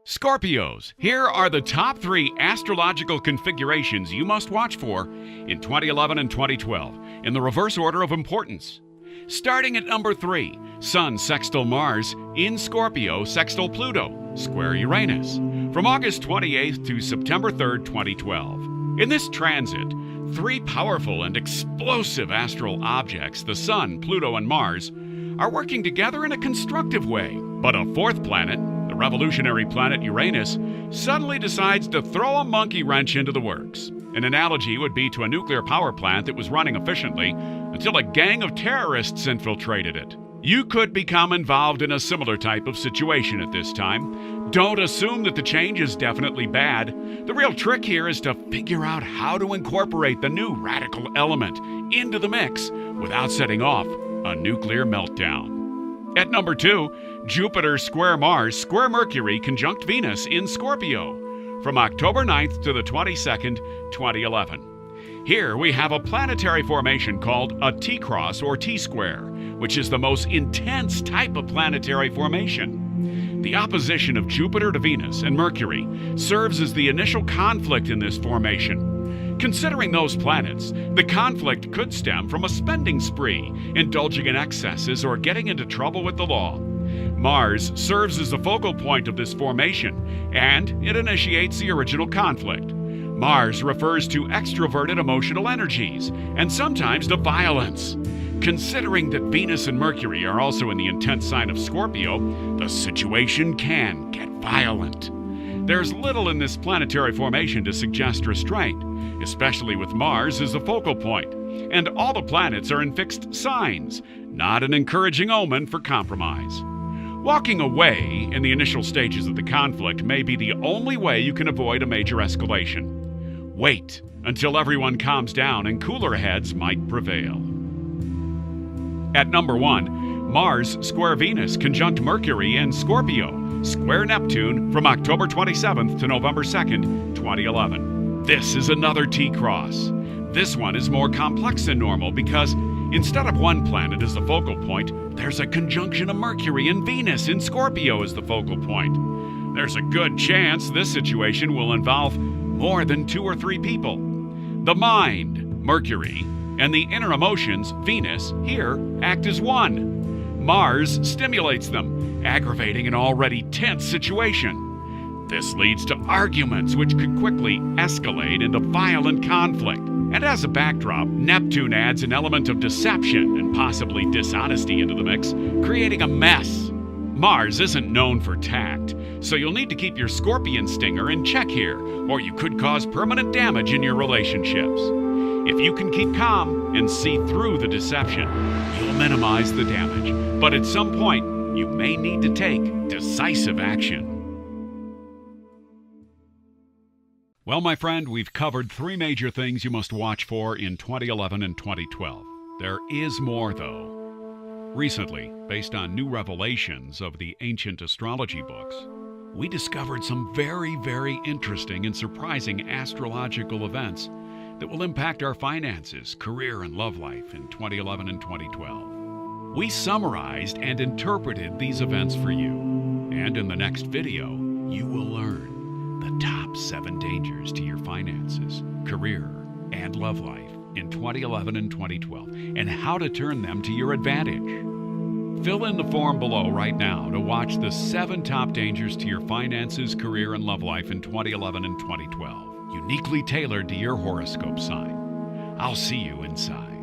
Scorpios, here are the top 3 astrological configurations you must watch for in 2011 and 2012, in the reverse order of importance. Starting at number 3, Sun sextile Mars in Scorpio sextile Pluto, square Uranus, from August 28th to September 3rd, 2012. In this transit, 3 powerful and explosive astral objects, the Sun, Pluto, and Mars, are working together in a constructive way. But a 4th planet, the revolutionary planet Uranus, suddenly decides to throw a monkey wrench into the works. An analogy would be to a nuclear power plant that was running efficiently until a gang of terrorists infiltrated it. You could become involved in a similar type of situation at this time. Don't assume that the change is definitely bad. The real trick here is to figure out how to incorporate the new radical element into the mix without setting off a nuclear meltdown. At number 2, Jupiter square Mars square Mercury conjunct Venus in Scorpio from October 9th to the 22nd, 2011. Here we have a planetary formation called a T-cross or T-square, which is the most intense type of planetary formation. The opposition of Jupiter to Venus and Mercury serves as the initial conflict in this formation. Considering those planets, the conflict could stem from a spending spree, indulging in excesses, or getting into trouble with the law. Mars serves as the focal point of this formation, and it initiates the original conflict. Mars refers to extroverted emotional energies, and sometimes to violence. Considering that Venus and Mercury are also in the intense sign of Scorpio, the situation can get violent. There's little in this planetary formation to suggest restraint, especially with Mars as the focal point, and all the planets are in fixed signs, not an encouraging omen for compromise. Walking away in the initial stages of the conflict may be the only way you can avoid a major escalation. Wait until everyone calms down and cooler heads might prevail. At number 1, Mars square Venus conjunct Mercury in Scorpio, square Neptune from October 27th to November 2nd, 2011. This is another T-cross. This one is more complex than normal because instead of one planet as the focal point, there's a conjunction of Mercury and Venus in Scorpio as the focal point. There's a good chance this situation will involve more than 2 or 3 people. The mind, Mercury, and the inner emotions, Venus, here act as one. Mars stimulates them, aggravating an already tense situation. This leads to arguments which could quickly escalate into violent conflict. And as a backdrop, Neptune adds an element of deception and possibly dishonesty into the mix, creating a mess. Mars isn't known for tact, so you'll need to keep your scorpion stinger in check here, or you could cause permanent damage in your relationships. If you can keep calm and see through the deception, you'll minimize the damage. But at some point, you may need to take decisive action. Well, my friend, we've covered 3 major things you must watch for in 2011 and 2012. There is more, though. Recently, based on new revelations of the ancient astrology books, we discovered some very, very interesting and surprising astrological events that will impact our finances, career, and love life in 2011 and 2012. We summarized and interpreted these events for you, and in the next video, you will learn the top 7 dangers to your finances, career, and love life in 2011 and 2012, and how to turn them to your advantage. Fill in the form below right now to watch the 7 top dangers to your finances, career, and love life in 2011 and 2012, uniquely tailored to your horoscope sign. I'll see you inside.